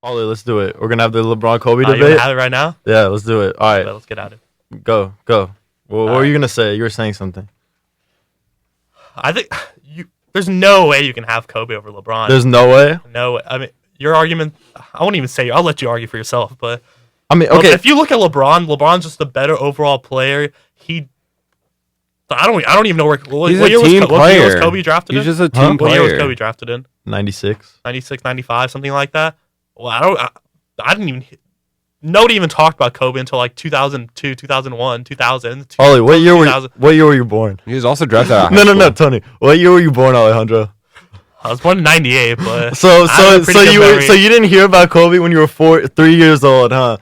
Ollie, let's do it. We're gonna have the LeBron Kobe You want debate. to have it right now? Yeah, let's do it. All right, Let's get at it. go. Well, what were right. you gonna say? You were saying something. I think there's no way you can have Kobe over LeBron. There's no way. No way. I mean, your argument, I won't even say, I'll let you argue for yourself. But I mean, okay. if you look at LeBron's just a better overall player. I don't even know where. What He's year a team was player. Kobe drafted He's in? just a team What year was player. Kobe drafted in? 96. 96, 95, something like that. Well, I didn't even. Nobody even talked about Kobe until like 2002, 2001, 2000. Ollie, what year 2000. were you born? He was also drafted out of No, high no, no, school. Tony. What year were you born, Alejandro? I was born in 98, but So I have a pretty good memory. you didn't hear about Kobe when you were 3 years old, huh?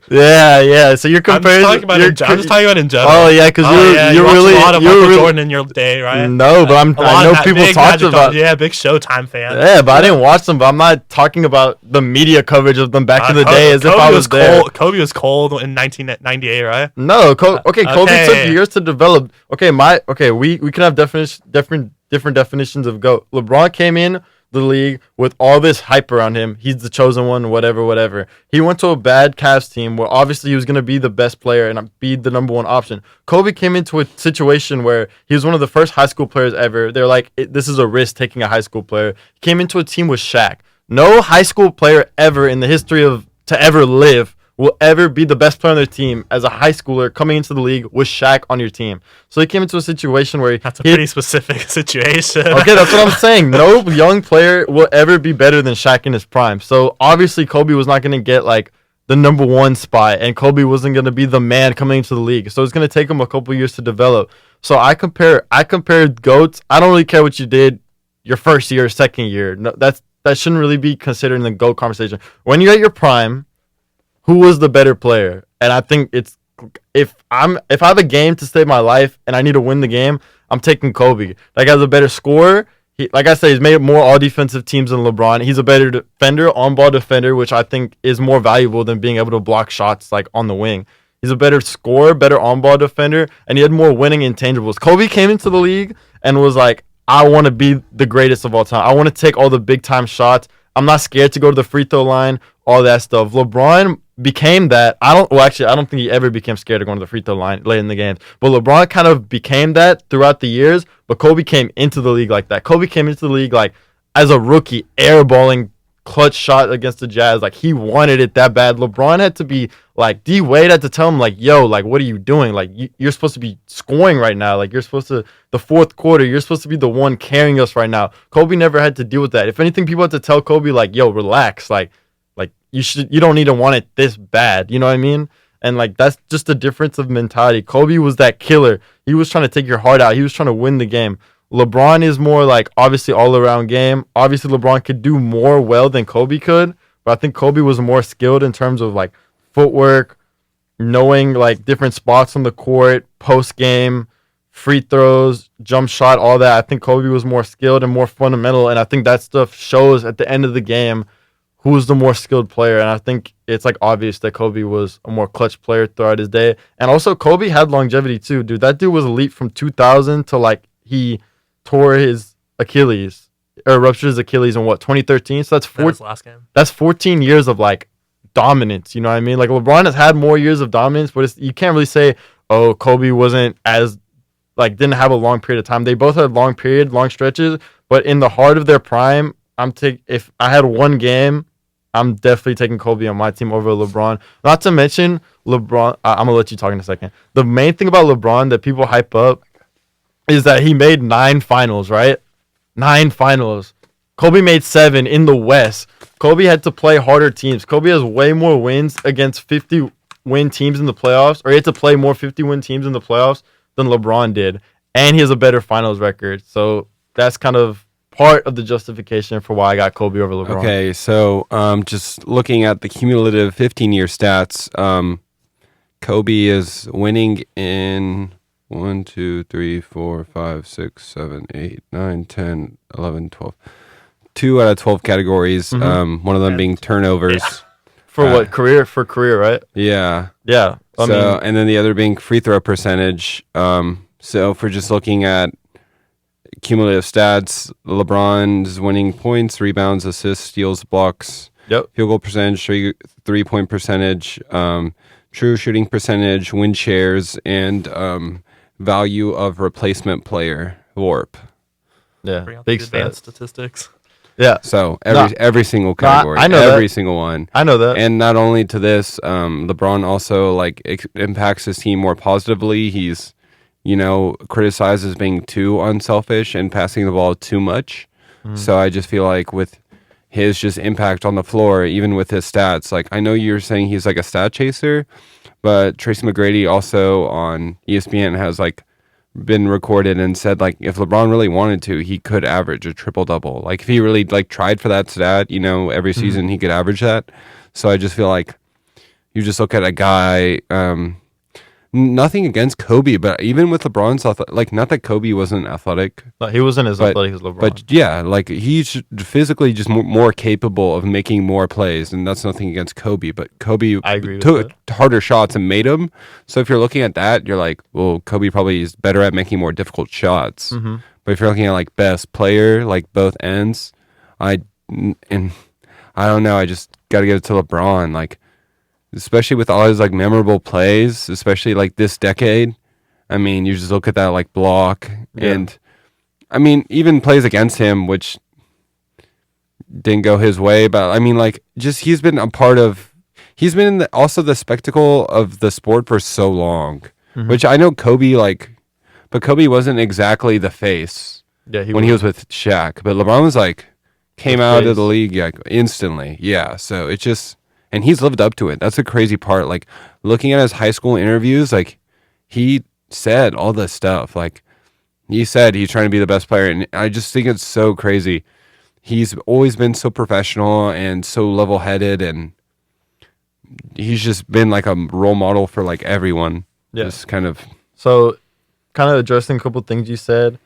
Yeah. So you're I'm comparing. just talking about in general. Oh yeah, because you you're watched really a lot of you're Michael really, Jordan in your day, right? No, but I know people talked about. Yeah, big Showtime fan. Yeah, but I didn't watch them. But I'm not talking about the media coverage of them back in the day as if I was there. Kobe was cold in 1998, right? No, Kobe Okay. took years to develop. We can have different definitions of GOAT. LeBron came in the league with all this hype around him. He's the chosen one, whatever. He went to a bad Cavs team where obviously he was going to be the best player and be the number one option. Kobe came into a situation where he was one of the first high school players ever. They're like, this is a risk taking a high school player. He came into a team with Shaq. No high school player ever in the history to ever live will ever be the best player on their team as a high schooler coming into the league with Shaq on your team. So he came into a situation where That's a pretty specific situation. Okay, that's what I'm saying. No young player will ever be better than Shaq in his prime. So obviously Kobe was not going to get like the number one spot, and Kobe wasn't going to be the man coming into the league. So it's going to take him a couple years to develop. So I compare GOATs. I don't really care what you did your first year, second year. No, that shouldn't really be considered in the GOAT conversation. When you're at your prime, who was the better player? And I think it's if I have a game to save my life and I need to win the game, I'm taking Kobe. Like as a better scorer, like I said, he's made more all defensive teams than LeBron. He's a better defender, on ball defender, which I think is more valuable than being able to block shots like on the wing. He's a better scorer, better on ball defender, and he had more winning intangibles. Kobe came into the league and was like, I want to be the greatest of all time. I want to take all the big time shots. I'm not scared to go to the free throw line, all that stuff. LeBron became that. I don't think he ever became scared of going to the free throw line late in the game. But LeBron kind of became that throughout the years. But Kobe came into the league like that. Kobe came into the league like as a rookie, airballing clutch shot against the Jazz. Like he wanted it that bad. LeBron had to be like, D Wade had to tell him like, yo, like what are you doing? Like you're supposed to be scoring right now. Like you're supposed to the fourth quarter. You're supposed to be the one carrying us right now. Kobe never had to deal with that. If anything, people had to tell Kobe like, yo, relax. Like you don't need to want it this bad. You know what I mean? And like that's just the difference of mentality. Kobe was that killer. He was trying to take your heart out. He was trying to win the game. LeBron is more like obviously all around game. Obviously LeBron could do more well than Kobe could, but I think Kobe was more skilled in terms of like footwork, knowing like different spots on the court, post game, free throws, jump shot, all that. I think Kobe was more skilled and more fundamental, and I think that stuff shows at the end of the game who's the more skilled player. And I think it's like obvious that Kobe was a more clutch player throughout his day. And also Kobe had longevity too, dude. That dude was elite from 2000 to like he tore his Achilles or ruptured his Achilles in 2013. So that's last game. That's 14 years of like dominance. You know what I mean? Like LeBron has had more years of dominance, but you can't really say, oh, Kobe wasn't as like didn't have a long period of time. They both had long stretches, but in the heart of their prime, if I had one game, I'm definitely taking Kobe on my team over LeBron. Not to mention LeBron. I'm gonna let you talk in a second. The main thing about LeBron that people hype up is that he made 9 finals, right? 9 finals. Kobe made 7 in the West. Kobe had to play harder teams. Kobe has way more wins against 50-win teams in the playoffs, or he had to play more 50-win teams in the playoffs than LeBron did, and he has a better finals record. So that's kind of part of the justification for why I got Kobe over LeBron. Okay, so just looking at the cumulative 15-year stats, Kobe is winning in 1, 2, 3, 4, 5, 6, 7, 8, 9, 10, 11, 12. 2 out of 12 categories, one of them being turnovers. Yeah. For what? Career? For career, right? Yeah. Yeah. And then the other being free throw percentage. So for just looking at cumulative stats, LeBron's winning points, rebounds, assists, steals, blocks, Yep. Field goal percentage, 3-point percentage, true shooting percentage, win shares, and value of replacement player (WARP). Yeah. Bring out Big the advanced stats. statistics. Yeah. So No. every single category, I know every that. single one. I know that. And not only to this, LeBron also like impacts his team more positively. He's, criticized as being too unselfish and passing the ball too much. So I just feel like with his just impact on the floor, even with his stats, like I know you're saying he's like a stat chaser, but Tracy McGrady also on ESPN has like been recorded and said like if LeBron really wanted to, he could average a triple double. Like if he really like tried for that stat, every season he could average that. So I just feel like you just look at a guy. Nothing against Kobe, but even with LeBron's like not that Kobe wasn't athletic, No, he wasn't as athletic as LeBron. but yeah, like he's physically just more capable of making more plays, and that's nothing against Kobe. But Kobe I agree with took harder shots and made them. So if you're looking at that, you're like, well, Kobe probably is better at making more difficult shots. But if you're looking at like best player, like both ends, I don't know. I just got to give it to LeBron, like. Especially with all his like memorable plays, especially like this decade. I mean, you just look at that like block, and I mean, even plays against him, which didn't go his way. But I mean, like, just he's been also the spectacle of the sport for so long. Which I know Kobe but Kobe wasn't exactly the face when he was with Shaq. But LeBron was like came out of the league instantly. Yeah, so it's just. And he's lived up to it. That's the crazy part. Like, looking at his high school interviews, like, he said all this stuff. Like, he said he's trying to be the best player. And I just think it's so crazy. He's always been so professional and so level-headed. And he's just been, like, a role model for, like, everyone. Yeah. Just kind of. So, kind of addressing a couple things you said.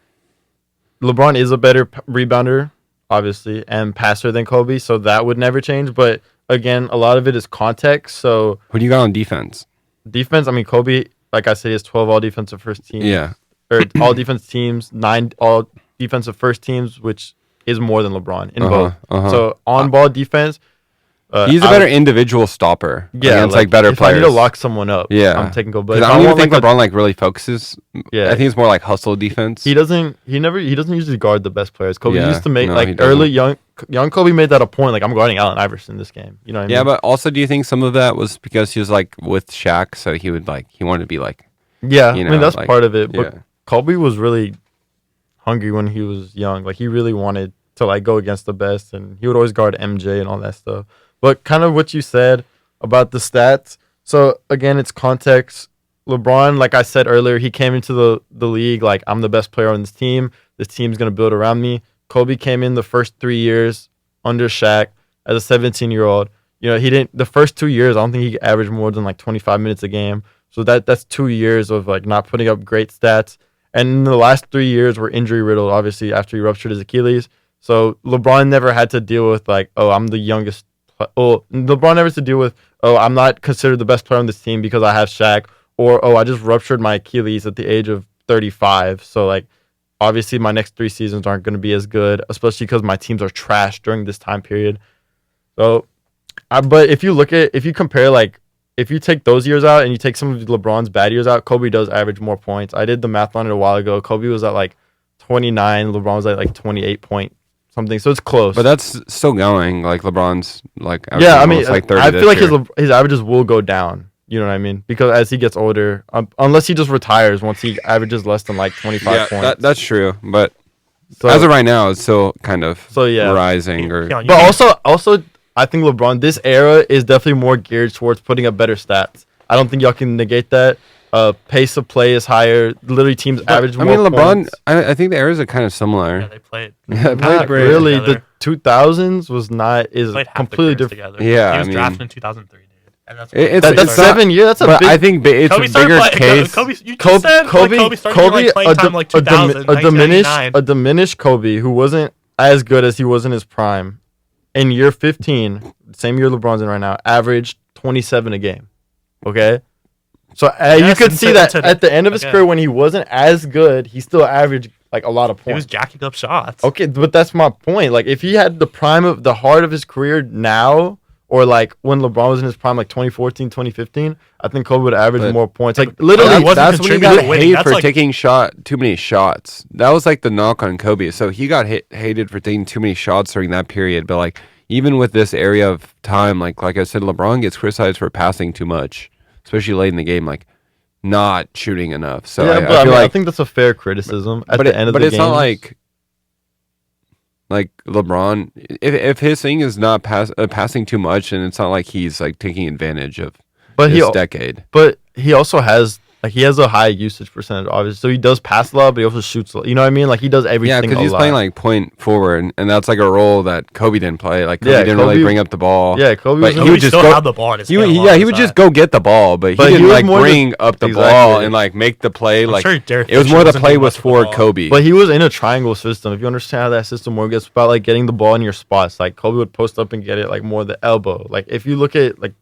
LeBron is a better rebounder, obviously, and passer than Kobe. So, that would never change. But again, a lot of it is context. So, What do you got on defense? defense, I mean, Kobe, like I said, he has 12 all defensive first teams. Yeah. Or all defense teams, 9 all defensive first teams, which is more than LeBron in both. So, on ball defense. He's a better individual stopper against like better if players. I need to lock someone up, Yeah. I'm taking Kobe. 'Cause But I don't even think LeBron like really focuses. Yeah. I think it's more like hustle defense. He doesn't usually guard the best players. Kobe Yeah, used to make no, like he doesn't. early young Kobe made that a point. Like I'm guarding Allen Iverson this game. You know what I mean? Yeah, but also, do you think some of that was because he was like with Shaq, so he wanted to be like, yeah. I you mean know, that's like, part of it. But yeah. Kobe was really hungry when he was young. Like he really wanted to like go against the best, and he would always guard MJ and all that stuff. But kind of what you said about the stats. So again, it's context. LeBron, like I said earlier, he came into the league like I'm the best player on this team. This team's gonna build around me. Kobe came in the first 3 years under Shaq as a 17-year-old. You know, he didn't the first 2 years. I don't think he averaged more than like 25 minutes a game. So that's 2 years of like not putting up great stats. And the last 3 years were injury riddled. Obviously, after he ruptured his Achilles. So LeBron never had to deal with like, oh, I'm the youngest. LeBron never had to deal with, oh, I'm not considered the best player on this team because I have Shaq, or oh, I just ruptured my Achilles at the age of 35. So like, obviously my next 3 seasons aren't going to be as good, especially because my teams are trash during this time period. So, but if you compare like, if you take those years out and you take some of LeBron's bad years out, Kobe does average more points. I did the math on it a while ago. Kobe was at like 29, LeBron was at like 28 point something, so it's close. But that's still going. Like LeBron's like yeah, I mean, like 30 I feel like year. his averages will go down. You know what I mean? Because as he gets older, unless he just retires once he averages less than like 25 points. That's true. But So, as of right now, it's still kind of yeah. rising. But also, I think LeBron, this era is definitely more geared towards putting up better stats. I don't think y'all can negate that. Pace of play is higher. Literally, teams average more LeBron, points. I think the eras are kind of similar. Yeah, they played. They played Not great. really. Together. The 2000s is Played half completely their different. careers together. Yeah, he was I mean- drafted in 2003, dude. And that's It's That's not- 7 years. That's a But big. I think it's Kobe a started bigger playing- case. Kobe, you just said Kobe started like playing time like 2000, a diminished Kobe who wasn't as good as he was in his prime. In year 15, same year LeBron's in right now, averaged 27 a game. Okay, so you Yes, could and see to- that to- at the end of his okay. career when he wasn't as good, he still averaged like a lot of points. He was jacking up shots. Okay, but that's my point. Like, if he had the prime of the heart of his career now, or like when LeBron was in his prime, like 2014, 2015, I think Kobe would average But- more points. Like, literally, wasn't that's when he got contributing to winning. hated That's for like- taking too many shots. That was like the knock on Kobe. So he got hated for taking too many shots during that period. But like even with this area of time, like I said, LeBron gets criticized for passing too much, especially late in the game, like not shooting enough. So yeah, I but feel I mean, I like, think that's a fair criticism at but the end of the but game. it's not like LeBron. If his thing is not passing too much, and it's not like he's like taking advantage of this decade. But he also has he has a high usage percentage, obviously. So he does pass a lot, but he also shoots a lot. You know what I mean? Like, he does everything. Yeah, because he's playing like point forward, and that's like a role that Kobe didn't play. Like Kobe didn't really bring up the ball. Yeah, Kobe but was he would just still go. have the ball in his He hand would, a lot yeah, of he the would time. just go get the ball, but he But he didn't was like more bring up the ball Exactly. and like make the play. I'm Like sure Derek it was Fisher more the wasn't play doing was much with for the ball. Kobe. But he was in a triangle system. If you understand how that system works, it's about like getting the ball in your spots. Like, Kobe would post up and get it like more the elbow. Like, if you look at like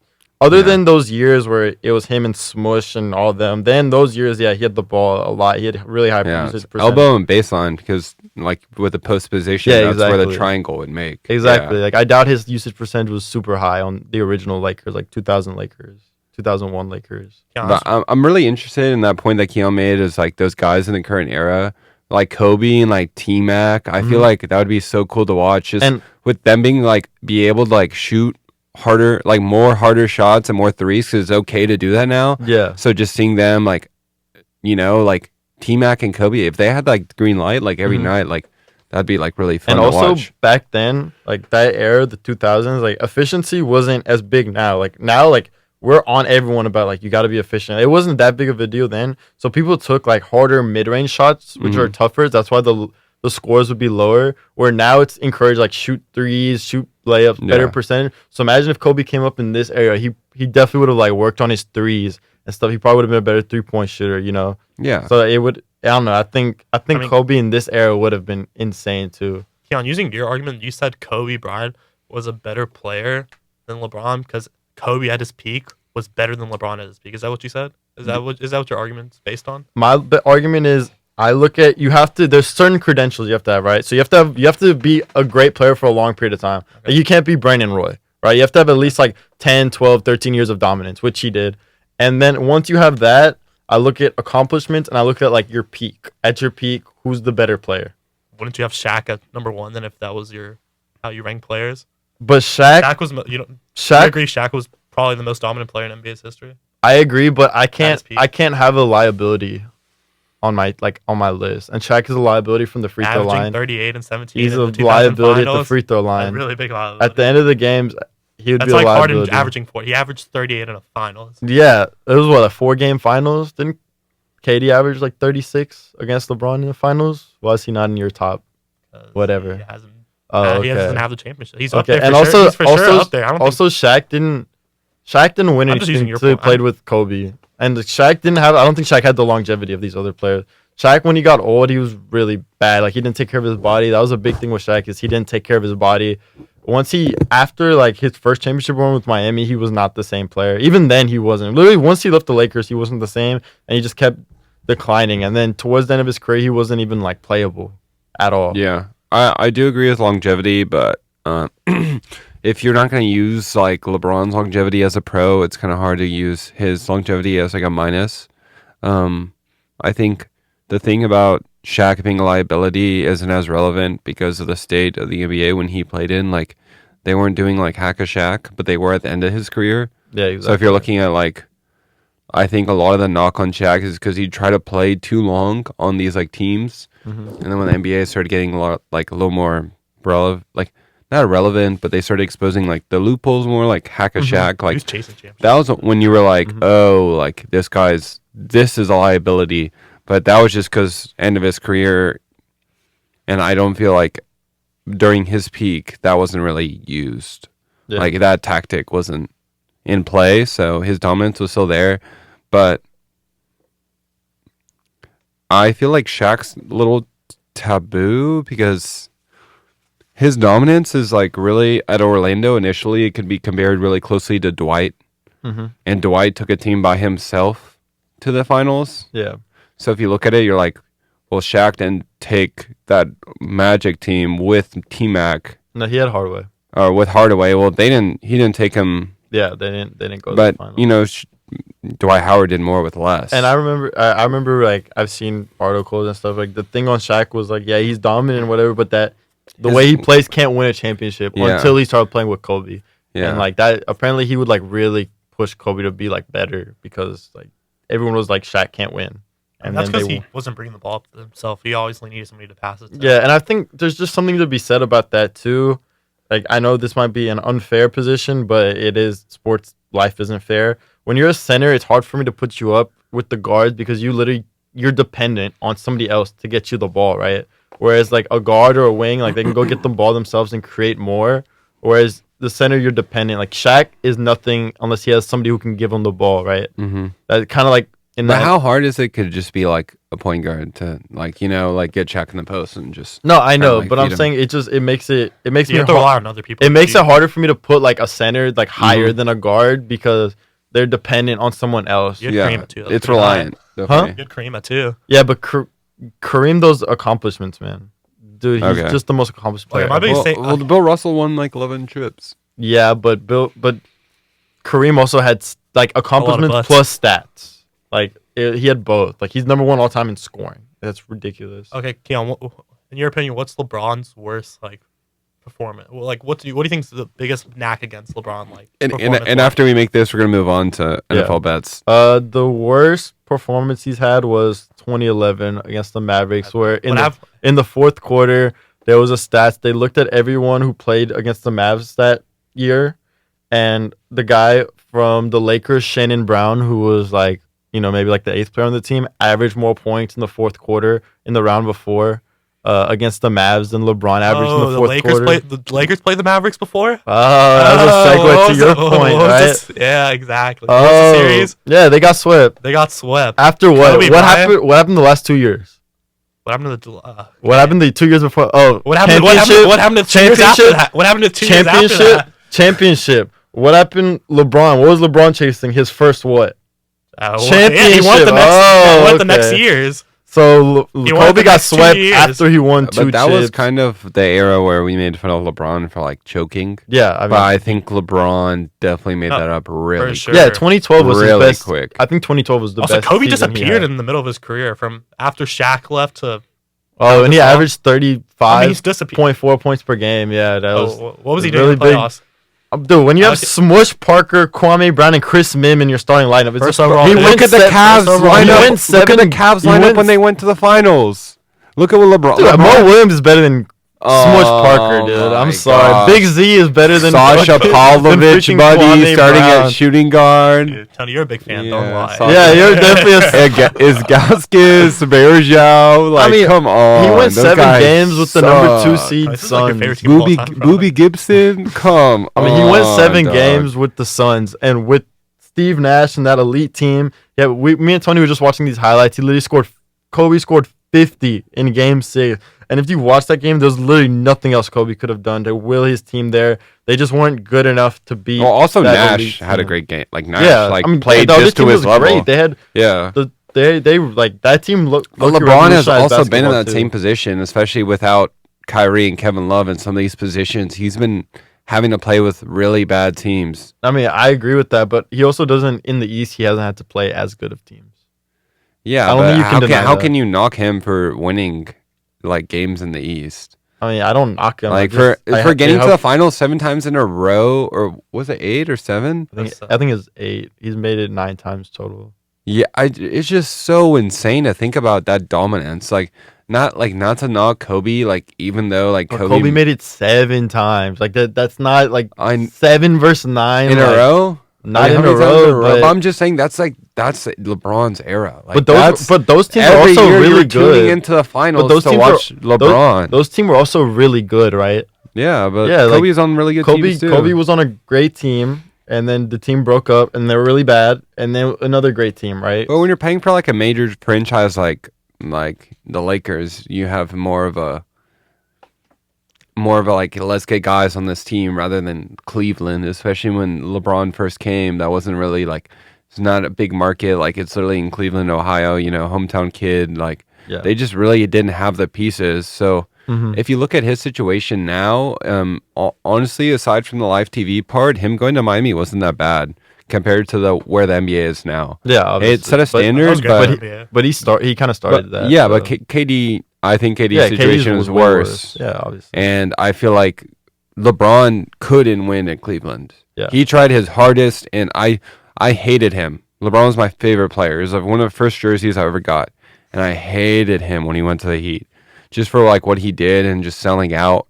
other than those years where it was him and Smush and all them, then those years, yeah, he had the ball a lot. He had really high usage percentage. elbow and baseline because like with the post position, Yeah, that's where the exactly. triangle would make. Exactly. Yeah. Like, I doubt his usage percentage was super high on the original Lakers, like 2000 Lakers, 2001 Lakers. But I'm really interested in that point that Keon made is like those guys in the current era, like Kobe and like T-Mac. I feel like that would be so cool to watch. Just And- with them being like be able to like shoot harder, like more harder shots and more threes because it's okay to do that now. Yeah. So just seeing them like, like T-Mac and Kobe, if they had like green light like every night, like that'd be like really fun And to also watch. back then, like that era, the 2000s, like efficiency wasn't as big now. Like now, like we're on everyone about like you got to be efficient. It wasn't that big of a deal then. So people took like harder mid-range shots, which are tougher. That's why the scores would be lower. Where now it's encouraged like shoot threes, shoot layups, better percentage. So imagine if Kobe came up in this era, he definitely would have like worked on his threes and stuff. He probably would have been a better 3-point shooter, Yeah. So it would. I don't know. I mean, Kobe in this era would have been insane too. Keon, using your argument, you said Kobe Bryant was a better player than LeBron because Kobe at his peak was better than LeBron at his peak. Is that what you said? Is that what your argument's based on? The argument is I look at there's certain credentials you have to have, right? So you have to be a great player for a long period of time. Okay. Like, you can't be Brandon Roy, right? You have to have at least like 10, 12, 13 years of dominance, which he did. And then once you have that, I look at accomplishments and I look at like your peak. At your peak, who's the better player? Wouldn't you have Shaq at number one then if that was how you rank players? But Shaq was I Shaq, agree. Shaq was probably the most dominant player in NBA's history. I agree, but I his peak. can't have a liability on my list. And Shaq is a liability from the free throw Averaging line. 38 and 17. He's in a the 2000 liability at the finals, free throw a line. really big liability. At the end of the games, he would That's be a like Harden liability. averaging 40. He averaged 38 in a finals. Yeah, it was a 4-game finals. Didn't KD average like 36 against LeBron in the finals? Why is he not in your top? Whatever. He hasn't. Oh, okay. He doesn't have the championship. He's up Okay, there. and For sure. He's for also, sure up there. I don't also Shaq didn't win I'm just using anything your until he point. played with Kobe. And Shaq didn't have. I don't think Shaq had the longevity of these other players. Shaq, when he got old, he was really bad. Like, he didn't take care of his body. That was a big thing with Shaq, is he didn't take care of his body. After like his first championship run with Miami, he was not the same player. Even then, he wasn't. Literally, once he left the Lakers, he wasn't the same, and he just kept declining. And then towards the end of his career, he wasn't even like playable at all. Yeah, I do agree with longevity, but if you're not going to use like LeBron's longevity as a pro, it's kind of hard to use his longevity as like a minus. I think the thing about Shaq being a liability isn't as relevant because of the state of the NBA when he played in. Like, they weren't doing like hack a Shaq, but they were at the end of his career. Yeah, exactly. So if you're looking at like, I think a lot of the knock on Shaq is because he tried to play too long on these like teams, and then when the NBA started getting a little more relevant, like not irrelevant, but they started exposing like the loopholes more, like hack a Shaq. he Like was chasing championships. that was when you were like, oh, like this is a liability. But that was just because end of his career, and I don't feel like during his peak that wasn't really used. Yeah. Like that tactic wasn't in play, so his dominance was still there. But I feel like Shaq's a little taboo because his dominance is like really at Orlando initially. It could be compared really closely to Dwight, and Dwight took a team by himself to the finals. Yeah. So if you look at it, you're like, well, Shaq didn't take that Magic team with T-Mac No, he had Hardaway. or with Hardaway. Well, he didn't take him, Yeah, they didn't go to the but final. you know, Dwight Howard did more with less. And I remember like I've seen articles and stuff like the thing on Shaq was like, yeah, he's dominant and whatever, but that the way he plays can't win a championship until he started playing with Kobe. Yeah. And like that, apparently he would like really push Kobe to be like better because like everyone was like Shaq can't win. And that's because he wasn't bringing the ball up himself. He always needed somebody to pass it to. Yeah, and I think there's just something to be said about that too. Like I know this might be an unfair position, but it is sports. Life isn't fair. When you're a center, it's hard for me to put you up with the guards because you're dependent on somebody else to get you the ball, right? Whereas like a guard or a wing, like they can go get the ball themselves and create more. Whereas the center, you're dependent. Like Shaq is nothing unless he has somebody who can give him the ball, right? Mm-hmm. That kind of like in But that. how hard is it? Could just be like a point guard to like like get Shaq in the post and just. No, I know, like, but feed I'm him. saying it makes me You have to hard. rely on other people. It makes it harder for me to put like a center like higher than a guard because they're dependent on someone else. You had Kareem too. It's reliant. Huh? Definitely. You had Kareem too. Yeah, but Kareem, those accomplishments, man. Dude, he's Okay. just the most accomplished player. my biggest ever. thing- Well, Bill Russell won like 11 trips. Yeah, but Kareem also had like accomplishments butts. plus stats. Like he had both. Like he's number one all time in scoring. That's ridiculous. Okay, Keon, in your opinion, what's LeBron's worst like performance? Well, like what do you think is the biggest knack against LeBron? Like And performance-wise? after we make this, we're gonna move on to Yeah. NFL bets. The worst performance he's had was 2011 against the Mavericks, where in the fourth quarter there was a stats. They looked at everyone who played against the Mavs that year, and the guy from the Lakers, Shannon Brown, who was like maybe like the 8th player on the team, averaged more points in the fourth quarter in the round before against the Mavs than LeBron averaged in the fourth quarter. The Lakers played the Mavericks before. Oh, that was a segue to your point, right? Yeah, exactly. What was the series? Yeah, they got swept. They got swept. After what? Kobe What Bryant? happened? What happened the last 2 years? What happened to the? What happened the 2 years before? Oh, What happened? What happened to 2 years after that? What happened to 2 years after that? Championship. What happened? LeBron. What was LeBron chasing? His first what? Yeah, he won the next. The next years. So He won Kobe the got next 2 swept years. after he won two But that chips. was kind of the era where we made fun of LeBron for like choking. Yeah, I mean, But I think LeBron definitely made that up really sure. yeah, 2012 was really his best. quick. I think 2012 was the Also, best. Kobe season he disappeared had. in the middle of his career from after Shaq left to. Oh, and he the song. averaged I mean, he's disappeared. 35.4 points per game. Yeah, that was. What was he really doing in the playoffs? Dude, when you have Okay. Smush, Parker, Kwame Brown, and Chris Mim in your starting lineup, it's First overall he pick. went Look at the Cavs He lineup. went Look seven. at the Cavs he lineup went when they went to the finals. Look at what LeBron. Dude, Mo Williams is better than Smush Oh Parker, dude. I'm my sorry. gosh. Big Z is better than Sasha than Pavlovich, freaking buddy, Kwame starting Brown. at shooting guard. Dude, Tony, you're a big fan. Don't Yeah, lie. Sasha- Yeah, you're definitely a. Is Gaskis, Bergeau, like, I mean, come on. he went those 7 guys games with the number 2 suck. seed This is like your Suns. favorite team of all Booby, time, bro. Booby Gibson, come I mean, he went on, 7 dog. games with the Suns, and with Steve Nash and that elite team. Yeah, me and Tony were just watching these highlights. He literally scored. Kobe scored 50 in Game 6. And if you watch that game, there's literally nothing else Kobe could have done to will his team there. They just weren't good enough to beat. Well, also that elite Nash had a team. great game. Like Nash, Yeah, like I mean, played the other just to team his was level. great. They had Yeah. they like that team. But LeBron has revolutionized also been in basketball that too. same position, especially without Kyrie and Kevin Love in some of these positions. He's been having to play with really bad teams. I mean, I agree with that, but he also doesn't in the East. He hasn't had to play as good of teams. Yeah, I don't but think you can deny how that. can you knock him for winning like games in the East? I mean, I don't knock him. Like I for getting to the hope- finals 7 times in a row, or was it 8 or 7? I think it's 8. He's made it 9 times total. Yeah, it's just so insane to think about that dominance. Like not to knock Kobe, like even though like But Kobe, Kobe made it 7 times. Like that's not like I- 7 versus 9 in a like, row. Not Like, in how a many times row, but, I'm just saying that's LeBron's era. Like, but those teams are every also year really you're tuning good. into the finals those to teams watch are- LeBron. Those teams were also really good, right? Yeah, but Yeah, like, Kobe's on really good teams too. Kobe was on a great team, and then the team broke up, and they were really bad, and then another great team, right? But when you're paying for like a major franchise like the Lakers, you have more of a like, let's get guys on this team rather than Cleveland, especially when LeBron first came. That wasn't really like, it's not a big market. Like, it's literally in Cleveland, Ohio, hometown kid. Like, Yeah. They just really didn't have the pieces. So if you look at his situation now, honestly, aside from the live TV part, him going to Miami wasn't that bad compared to where the NBA is now. Yeah, obviously. It set a That standard, was good but for NBA. But he kind of started that. yeah, so. but KD, I think KD's Yeah, situation KD's was way worse. Yeah, obviously. And I feel like LeBron couldn't win at Cleveland. Yeah. He tried his hardest, and I hated him. LeBron was my favorite player. It was like one of the first jerseys I ever got, and I hated him when he went to the Heat, just for like what he did and just selling out.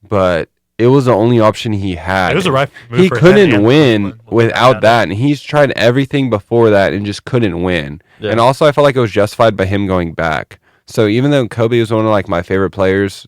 But it was the only option he had. It was the right move He for him couldn't and win Cleveland. without that, and he's tried everything before that and just couldn't win. Yeah. And also, I felt like it was justified by him going back. So even though Kobe was one of like my favorite players,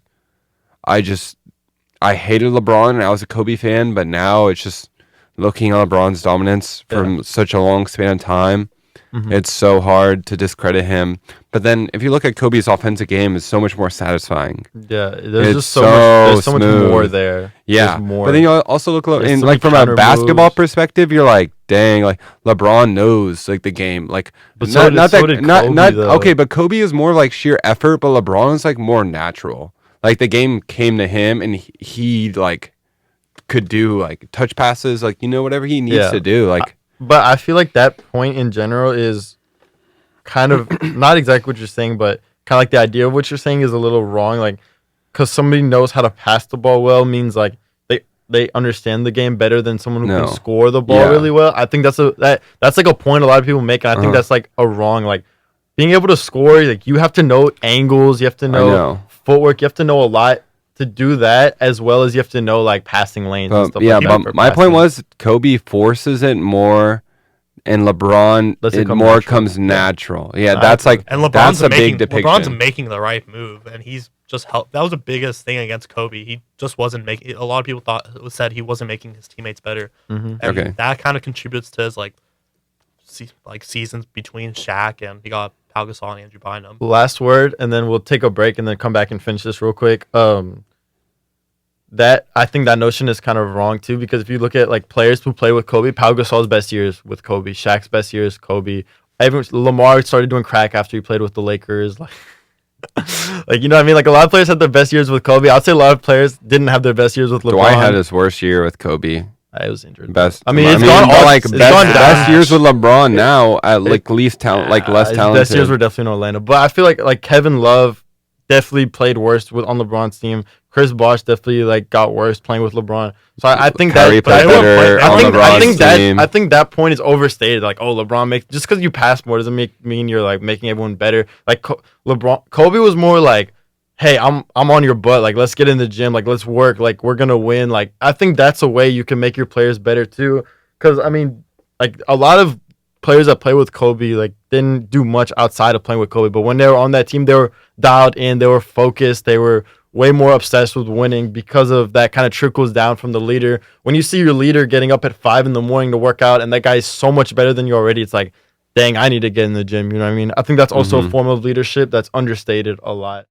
I hated LeBron and I was a Kobe fan, but now it's just looking at LeBron's dominance from such a long span of time. It's so hard to discredit him. But then if you look at Kobe's offensive game, it's so much more satisfying. Yeah, there's It's just so much smooth. more there. Yeah. There's more. But then you also look There's in so like many from a counter basketball moves. perspective, you're like, dang, like LeBron knows like the game. Like But so did Kobe, though. okay, but Kobe is more like sheer effort, but LeBron is like more natural. Like the game came to him and he like could do like touch passes, like whatever he needs to do. Like But I feel like that point in general is kind of not exactly what you're saying, but kind of like the idea of what you're saying is a little wrong. Like, because somebody knows how to pass the ball well means like they understand the game better than someone who No. can score the ball Yeah. really well. I think that's like a point a lot of people make, and I think that's like a wrong. Like being able to score, like you have to know angles, you have to know footwork, you have to know a lot to do that, as well as you have to know like passing lanes and stuff. yeah, like that but for my passing. point was Kobe forces it more, and LeBron Lets it it come more natural. comes natural. Yeah, I that's agree. like And that's a big depiction. LeBron's making the right move, and he's just helped. That was the biggest thing against Kobe. He just wasn't making. A lot of people said he wasn't making his teammates better, and Okay. that kind of contributes to his like seasons between Shaq and he got Pau Gasol and Andrew Bynum. Last word, and then we'll take a break and then come back and finish this real quick. That I think that notion is kind of wrong too, because if you look at like players who play with Kobe, Pau Gasol's best years with Kobe, Shaq's best years Kobe. Lamar started doing crack after he played with the Lakers. Like, like you know what I mean? Like a lot of players had their best years with Kobe. I'd say a lot of players didn't have their best years with LeBron. Dwight had his worst year with Kobe. I was injured. Best. I mean, it's gone but, all like it's best, gone down. best years with LeBron now at like least talent, like less His talented. best years were definitely in Orlando, but I feel like Kevin Love definitely played worse on LeBron's team. Chris Bosh definitely like got worse playing with LeBron. So I think Kyrie that played better on LeBron's team. I think that point is overstated. Like, oh, LeBron makes just because you pass more doesn't mean you're like making everyone better. Like Kobe was more like, hey, I'm on your butt. Like, let's get in the gym. Like, let's work. Like, we're gonna win. Like, I think that's a way you can make your players better too. Because I mean, like a lot of players that play with Kobe like didn't do much outside of playing with Kobe. But when they were on that team, they were dialed in. They were focused. They were way more obsessed with winning because of that kind of trickles down from the leader. When you see your leader getting up at 5 a.m. to work out and that guy is so much better than you already, it's like, dang, I need to get in the gym. You know what I mean? I think that's also a form of leadership that's understated a lot.